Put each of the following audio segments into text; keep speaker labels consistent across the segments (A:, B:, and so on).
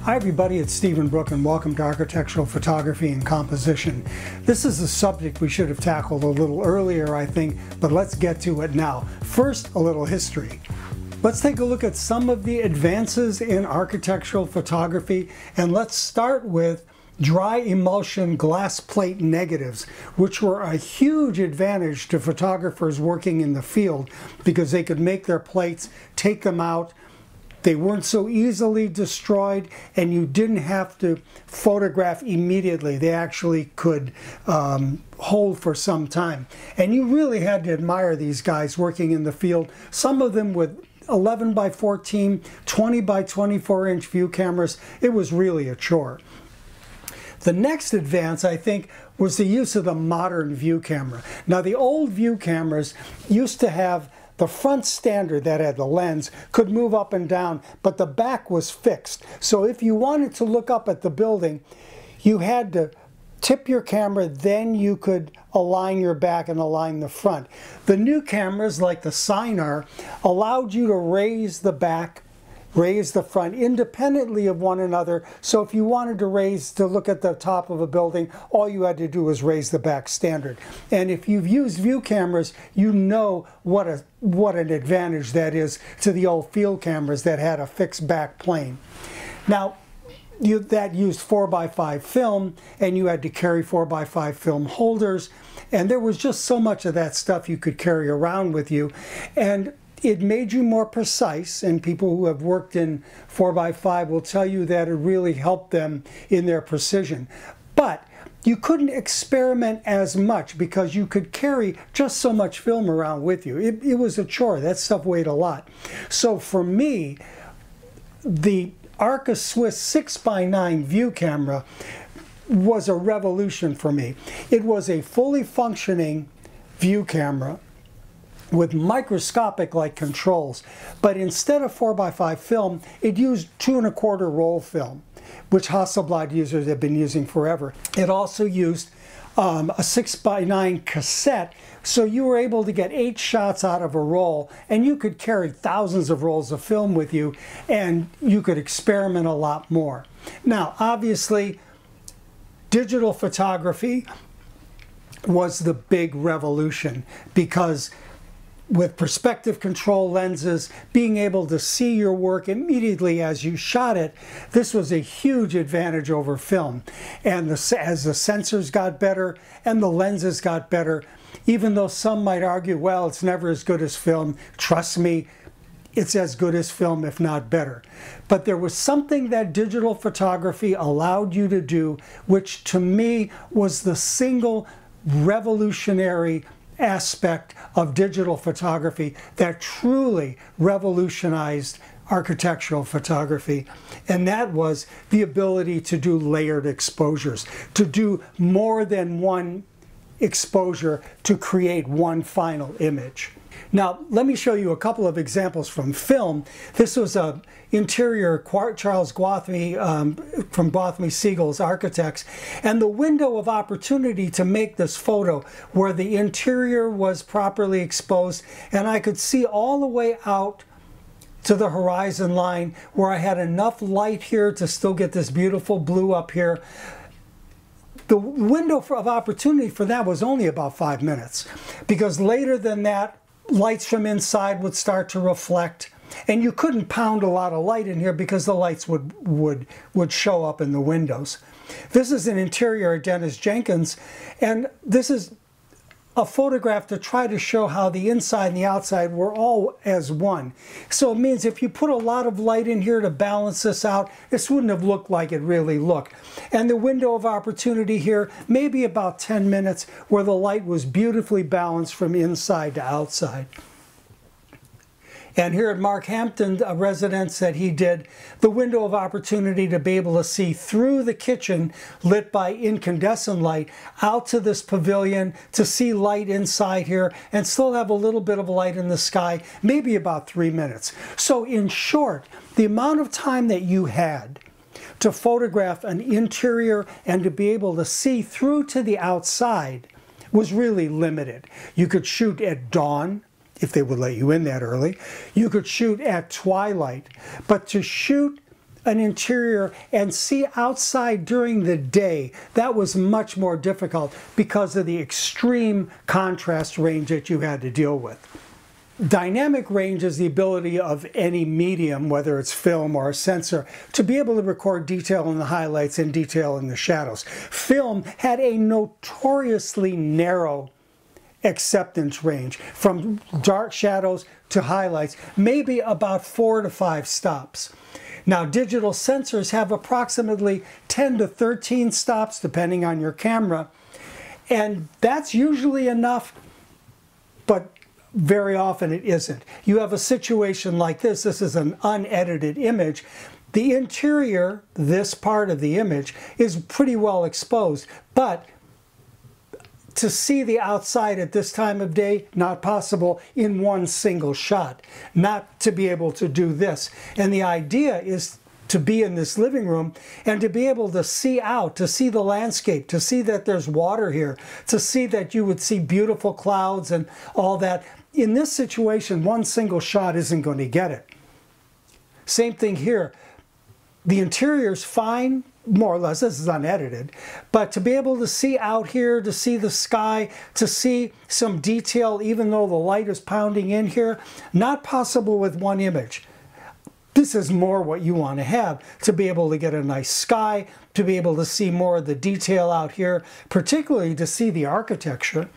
A: Hi everybody, it's Stephen Brooke and welcome to Architectural Photography and Composition. This is a subject we should have tackled a little earlier, I think, but let's get to it now. First, a little history. Let's take a look at some of the advances in architectural photography, and let's start with dry emulsion glass plate negatives, which were a huge advantage to photographers working in the field because they could make their plates, take them out. They weren't so easily destroyed, and you didn't have to photograph immediately. They actually could hold for some time. And you really had to admire these guys working in the field, some of them with 11 by 14, 20 by 24 inch view cameras. It was really a chore. The next advance, I think, was the use of the modern view camera. Now, the old view cameras used to have the front standard that had the lens could move up and down, but the back was fixed. So if you wanted to look up at the building, you had to tip your camera, then you could align your back and align the front. The new cameras, like the Sinar, allowed you to raise the back, raise the front independently of one another. So if you wanted to look at the top of a building, all you had to do was raise the back standard. And if you've used view cameras, you know what an advantage that is to the old field cameras that had a fixed back plane. Now, that used 4x5 film, and you had to carry 4x5 film holders, and there was just so much of that stuff you could carry around with you, and it made you more precise, and people who have worked in 4x5 will tell you that it really helped them in their precision. But you couldn't experiment as much because you could carry just so much film around with you. It was a chore. That stuff weighed a lot. So for me, the Arca Swiss 6x9 view camera was a revolution for me. It was a fully functioning view camera with microscopic-like controls, but instead of 4x5 film, it used 2 1/4 roll film, which Hasselblad users have been using forever. It also used a 6x9 cassette, so you were able to get 8 shots out of a roll, and you could carry thousands of rolls of film with you, and you could experiment a lot more. Now, obviously, digital photography was the big revolution because with perspective control lenses, being able to see your work immediately as you shot it, this was a huge advantage over film. And as the sensors got better and the lenses got better, even though some might argue, well, it's never as good as film, trust me, it's as good as film, if not better. But there was something that digital photography allowed you to do, which to me was the single revolutionary aspect of digital photography that truly revolutionized architectural photography, and that was the ability to do layered exposures, to do more than one exposure to create one final image. Now, let me show you a couple of examples from film. This was a interior Charles Gwathmey from Gwathmey Siegel's Architects, and the window of opportunity to make this photo where the interior was properly exposed, and I could see all the way out to the horizon line where I had enough light here to still get this beautiful blue up here. The window of opportunity for that was only about 5 minutes, because later than that, lights from inside would start to reflect, and you couldn't pound a lot of light in here because the lights would show up in the windows. This is an interior at Dennis Jenkins, and this is a photograph to try to show how the inside and the outside were all as one. So it means if you put a lot of light in here to balance this out, this wouldn't have looked like it really looked. And the window of opportunity here, maybe about 10 minutes, where the light was beautifully balanced from inside to outside. And here at Mark Hampton, a residence that he did, the window of opportunity to be able to see through the kitchen lit by incandescent light out to this pavilion, to see light inside here and still have a little bit of light in the sky, maybe about 3 minutes. So in short, the amount of time that you had to photograph an interior and to be able to see through to the outside was really limited. You could shoot at dawn, if they would let you in that early. You could shoot at twilight, but to shoot an interior and see outside during the day, that was much more difficult because of the extreme contrast range that you had to deal with. Dynamic range is the ability of any medium, whether it's film or a sensor, to be able to record detail in the highlights and detail in the shadows. Film had a notoriously narrow acceptance range from dark shadows to highlights, maybe about 4 to 5 stops. Now, digital sensors have approximately 10 to 13 stops depending on your camera, and that's usually enough, but very often it isn't. You have a situation like this. This is an unedited image. The interior, this part of the image, is pretty well exposed, but to see the outside at this time of day, not possible in one single shot. Not to be able to do this. And the idea is to be in this living room and to be able to see out, to see the landscape, to see that there's water here, to see that you would see beautiful clouds and all that. In this situation, one single shot isn't going to get it. Same thing here. The interior's fine, more or less. This is unedited. But to be able to see out here, to see the sky, to see some detail, even though the light is pounding in here, not possible with one image. This is more what you want to have, to be able to get a nice sky, to be able to see more of the detail out here, particularly to see the architecture.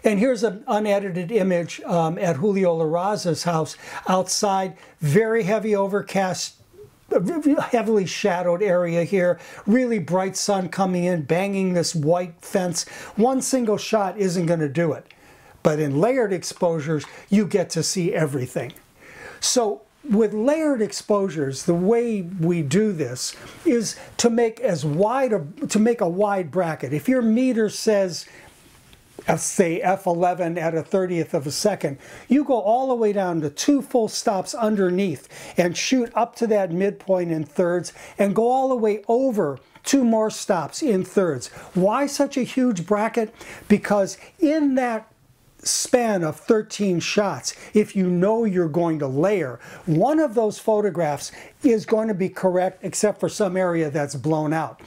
A: And here's an unedited image at Julio Larraza's house outside. Very heavy overcast, heavily shadowed area here. Really bright sun coming in, banging this white fence. One single shot isn't going to do it. But in layered exposures, you get to see everything. So with layered exposures, the way we do this is to make a wide bracket. If your meter says, say f11 at a 30th of a second, you go all the way down to 2 full stops underneath and shoot up to that midpoint in thirds and go all the way over 2 more stops in thirds. Why such a huge bracket? Because in that span of 13 shots, if you know you're going to layer, one of those photographs is going to be correct except for some area that's blown out.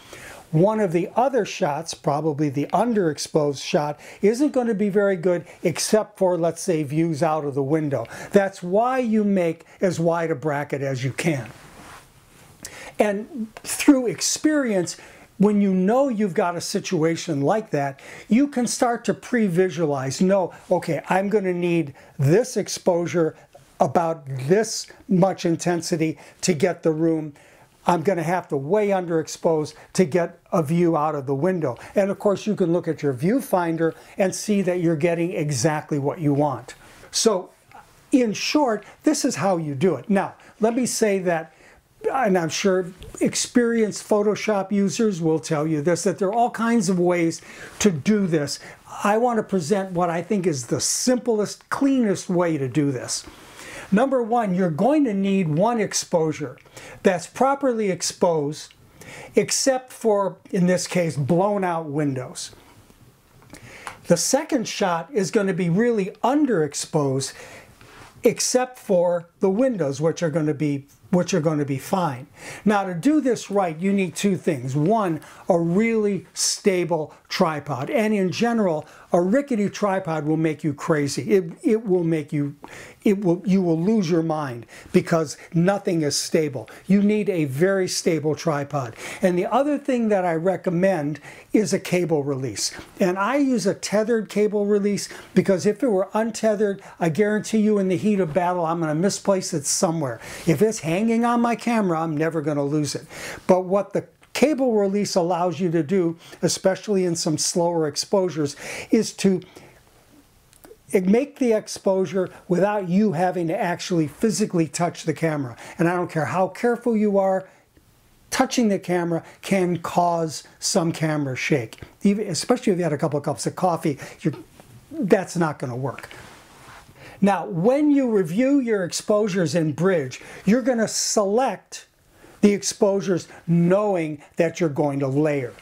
A: One of the other shots, probably the underexposed shot, isn't going to be very good except for, let's say, views out of the window. That's why you make as wide a bracket as you can. And through experience, when you know you've got a situation like that, you can start to pre-visualize. No, okay, I'm going to need this exposure, about this much intensity to get the room. I'm going to have to way underexpose to get a view out of the window. And of course, you can look at your viewfinder and see that you're getting exactly what you want. So in short, this is how you do it. Now, let me say that, and I'm sure experienced Photoshop users will tell you this, that there are all kinds of ways to do this. I want to present what I think is the simplest, cleanest way to do this. Number one, you're going to need one exposure that's properly exposed, except for, in this case, blown out windows. The second shot is going to be really underexposed, except for the windows, which are going to be fine. Now, to do this right, you need 2 things. One, a really stable tripod. And in general, a rickety tripod will make you crazy. You will lose your mind because nothing is stable. You need a very stable tripod. And the other thing that I recommend is a cable release. And I use a tethered cable release because if it were untethered, I guarantee you in the heat of battle, I'm going to misplace it somewhere. If it's hanging on my camera, I'm never going to lose it. But what the cable release allows you to do, especially in some slower exposures, is to make the exposure without you having to actually physically touch the camera. And I don't care how careful you are, touching the camera can cause some camera shake. Especially if you had a couple of cups of coffee, that's not going to work. Now, when you review your exposures in Bridge, you're going to select the exposures knowing that you're going to layer.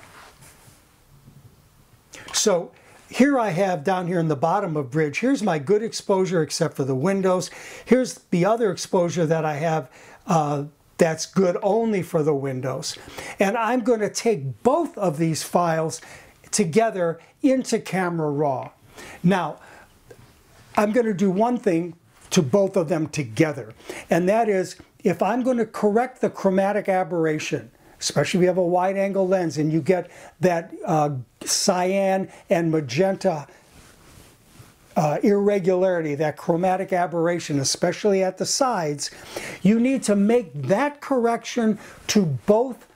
A: So here I have down here in the bottom of Bridge, here's my good exposure except for the windows. Here's the other exposure that I have That's good only for the windows. And I'm going to take both of these files together into Camera Raw. Now, I'm going to do one thing to both of them together, and that is, if I'm going to correct the chromatic aberration, especially if you have a wide angle lens and you get that cyan and magenta irregularity, that chromatic aberration, especially at the sides, you need to make that correction to both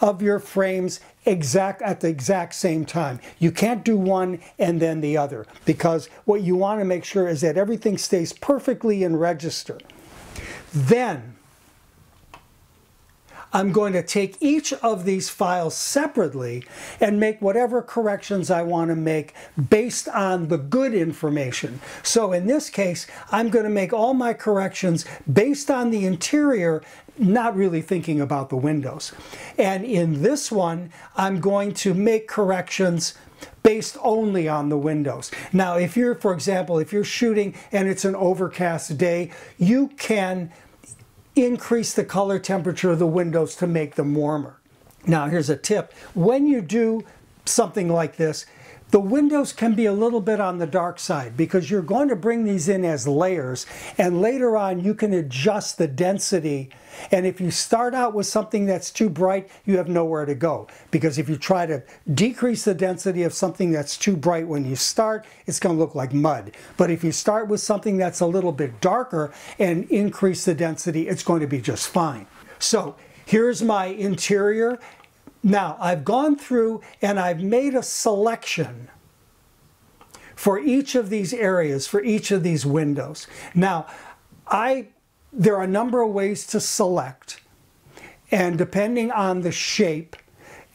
A: of your frames at the exact same time. You can't do one and then the other, because what you want to make sure is that everything stays perfectly in register. Then I'm going to take each of these files separately and make whatever corrections I want to make based on the good information. So in this case, I'm going to make all my corrections based on the interior, not really thinking about the windows. And in this one, I'm going to make corrections based only on the windows. Now, if you're, for example, if you're shooting and it's an overcast day, you can increase the color temperature of the windows to make them warmer. Now, here's a tip. When you do something like this, the windows can be a little bit on the dark side because you're going to bring these in as layers, and later on you can adjust the density. And if you start out with something that's too bright, you have nowhere to go, because if you try to decrease the density of something that's too bright when you start, it's going to look like mud. But if you start with something that's a little bit darker and increase the density, it's going to be just fine. So here's my interior. Now, I've gone through and I've made a selection for each of these areas, for each of these windows. Now, there are a number of ways to select, and depending on the shape,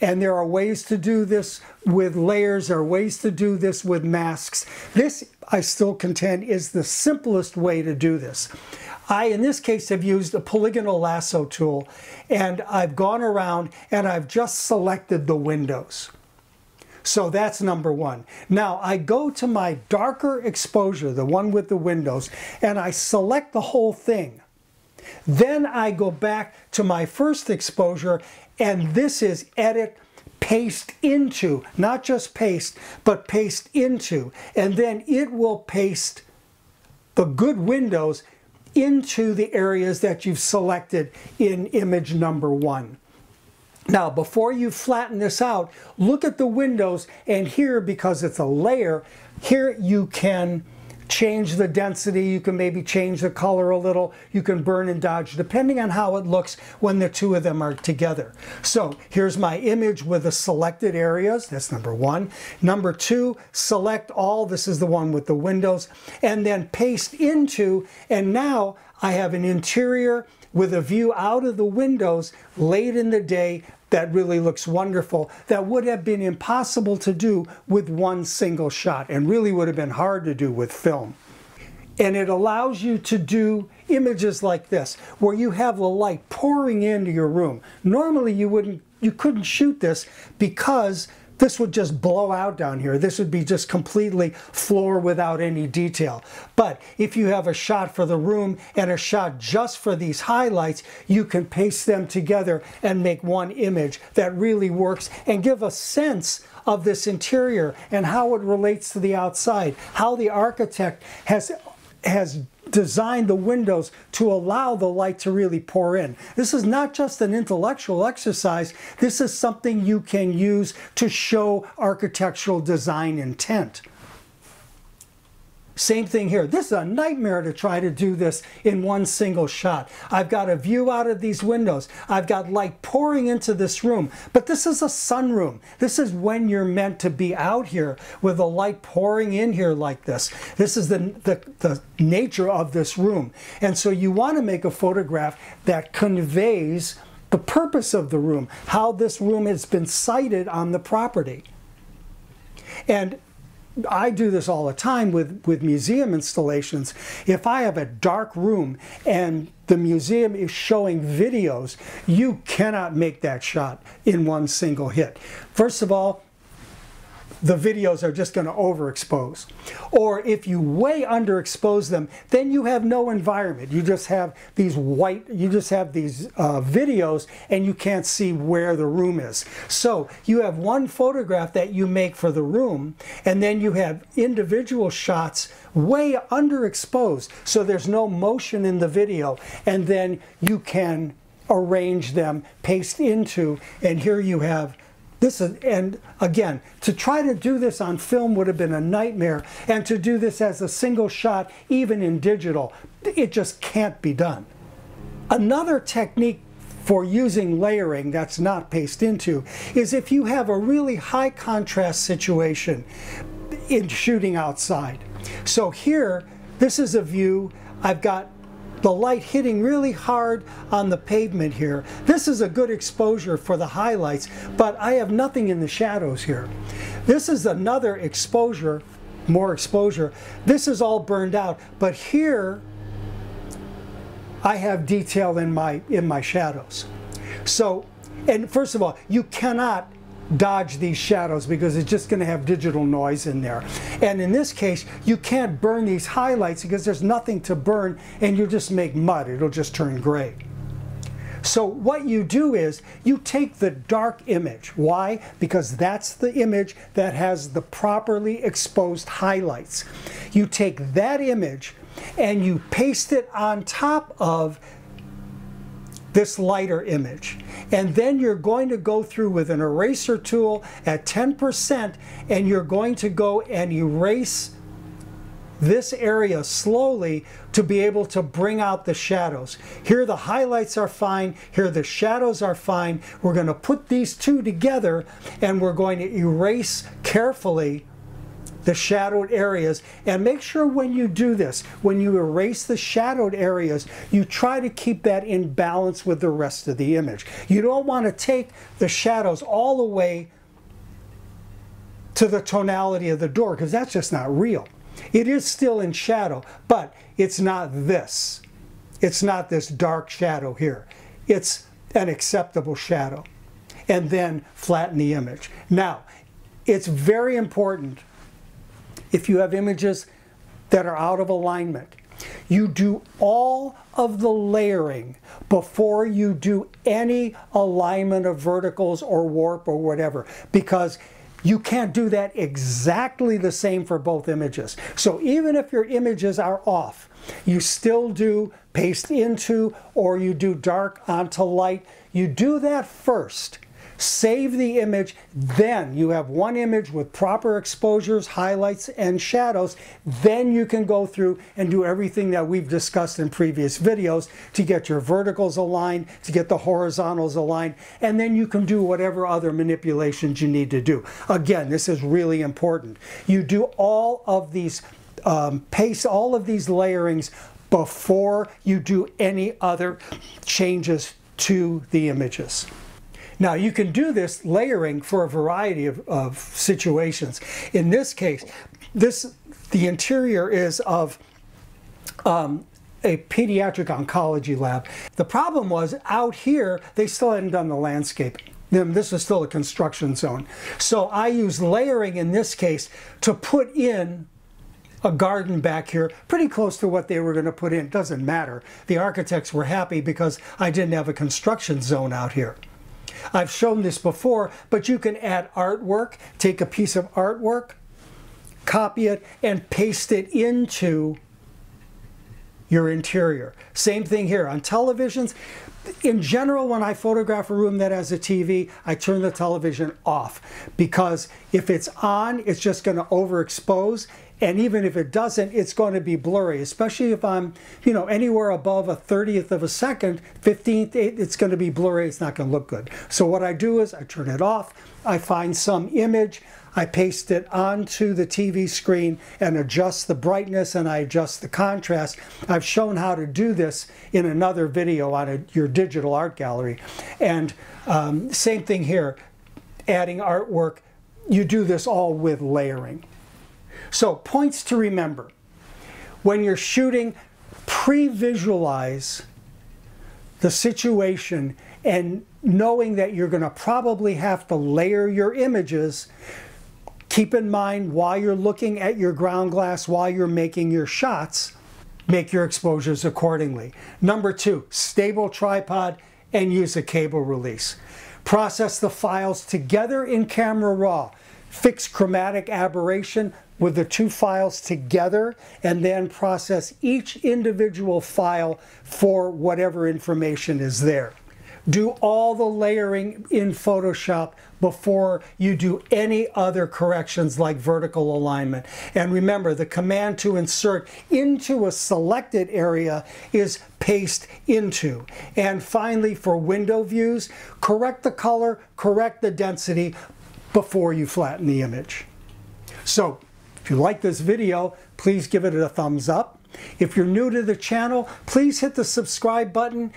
A: and there are ways to do this with layers, there are ways to do this with masks. This, I still contend, is the simplest way to do this. In this case, have used a polygonal lasso tool, and I've gone around and I've just selected the windows. So that's number one. Now I go to my darker exposure, the one with the windows, and I select the whole thing. Then I go back to my first exposure, and this is edit, paste into, not just paste, but paste into, and then it will paste the good windows into the areas that you've selected in image number one. Now, before you flatten this out, look at the windows, and here, because it's a layer, here you can change the density, you can maybe change the color a little, you can burn and dodge, depending on how it looks when the two of them are together. So here's my image with the selected areas, that's number one. Number two, select all, this is the one with the windows, and then paste into, and now I have an interior with a view out of the windows late in the day that really looks wonderful, that would have been impossible to do with one single shot, and really would have been hard to do with film. And it allows you to do images like this, where you have the light pouring into your room. Normally you couldn't shoot this because this would just blow out down here. This would be just completely floor without any detail. But if you have a shot for the room and a shot just for these highlights, you can paste them together and make one image that really works and give a sense of this interior and how it relates to the outside, how the architect has designed the windows to allow the light to really pour in. This is not just an intellectual exercise, this is something you can use to show architectural design intent. Same thing here. This is a nightmare to try to do this in one single shot. I've got a view out of these windows. I've got light pouring into this room, but this is a sunroom. This is when you're meant to be out here with the light pouring in here like this. This is the nature of this room. And so you want to make a photograph that conveys the purpose of the room, how this room has been sited on the property. And I do this all the time with museum installations. If I have a dark room and the museum is showing videos, you cannot make that shot in one single hit. First of all, the videos are just going to overexpose. Or if you way underexpose them, then you have no environment. You just have these videos and you can't see where the room is. So you have one photograph that you make for the room, and then you have individual shots way underexposed, so there's no motion in the video, and then you can arrange them, paste into, and here you have this. And again, to try to do this on film would have been a nightmare, and to do this as a single shot, even in digital, it just can't be done. Another technique for using layering that's not paste into is if you have a really high contrast situation in shooting outside. So here, this is a view, I've got the light hitting really hard on the pavement here. This is a good exposure for the highlights, but I have nothing in the shadows here. This is another exposure, more exposure. This is all burned out, but here I have detail in my shadows. So, and first of all, you cannot dodge these shadows because it's just going to have digital noise in there. And in this case, you can't burn these highlights because there's nothing to burn, and you just make mud. It'll just turn gray. So what you do is you take the dark image. Why? Because that's the image that has the properly exposed highlights. You take that image and you paste it on top of this lighter image, and then you're going to go through with an eraser tool at 10%, and you're going to go and erase this area slowly to be able to bring out the shadows. Here the highlights are fine, here the shadows are fine. We're going to put these two together, and we're going to erase carefully the shadowed areas. And make sure when you do this, when you erase the shadowed areas, you try to keep that in balance with the rest of the image. You don't want to take the shadows all the way to the tonality of the door, because that's just not real. It is still in shadow, but it's not this. It's not this dark shadow here. It's an acceptable shadow. And then flatten the image. Now, it's very important, if you have images that are out of alignment, you do all of the layering before you do any alignment of verticals or warp or whatever, because you can't do that exactly the same for both images. So even if your images are off, you still do paste into, or you do dark onto light. You do that first. Save the image, then you have one image with proper exposures, highlights, and shadows. Then you can go through and do everything that we've discussed in previous videos to get your verticals aligned, to get the horizontals aligned, and then you can do whatever other manipulations you need to do. Again, this is really important. You do all of these, paste all of these layerings before you do any other changes to the images. Now, you can do this layering for a variety of situations. In this case, the interior is of a pediatric oncology lab. The problem was, out here, they still hadn't done the landscaping. This was still a construction zone. So I used layering in this case to put in a garden back here, pretty close to what they were going to put in. Doesn't matter. The architects were happy because I didn't have a construction zone out here. I've shown this before, but you can add artwork, take a piece of artwork, copy it, and paste it into your interior. Same thing here on televisions. In general, when I photograph a room that has a TV, I turn the television off, because if it's on, it's just going to overexpose. And even if it doesn't, it's going to be blurry, especially if I'm, anywhere above a 30th of a second, 15th, it's going to be blurry. It's not going to look good. So what I do is I turn it off. I find some image. I paste it onto the TV screen and adjust the brightness, and I adjust the contrast. I've shown how to do this in another video on your digital art gallery. And same thing here, adding artwork. You do this all with layering. So, points to remember. When you're shooting, pre-visualize the situation, and knowing that you're going to probably have to layer your images, Keep in mind while you're looking at your ground glass, while you're making your shots, make your exposures accordingly. Number 2, stable tripod and use a cable release. Process the files together in Camera Raw. Fix chromatic aberration with the 2 files together, and then process each individual file for whatever information is there. Do all the layering in Photoshop before you do any other corrections like vertical alignment. And remember, the command to insert into a selected area is paste into. And finally, for window views, correct the color, correct the density before you flatten the image. So, if you like this video, please give it a thumbs up. If you're new to the channel, please hit the subscribe button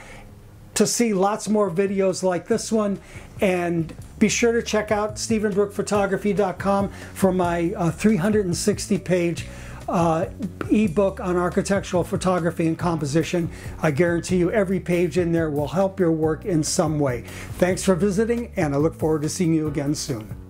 A: to see lots more videos like this one. And be sure to check out StephenBrookePhotography.com for my 360-page ebook on architectural photography and composition. I guarantee you every page in there will help your work in some way. Thanks for visiting, and I look forward to seeing you again soon.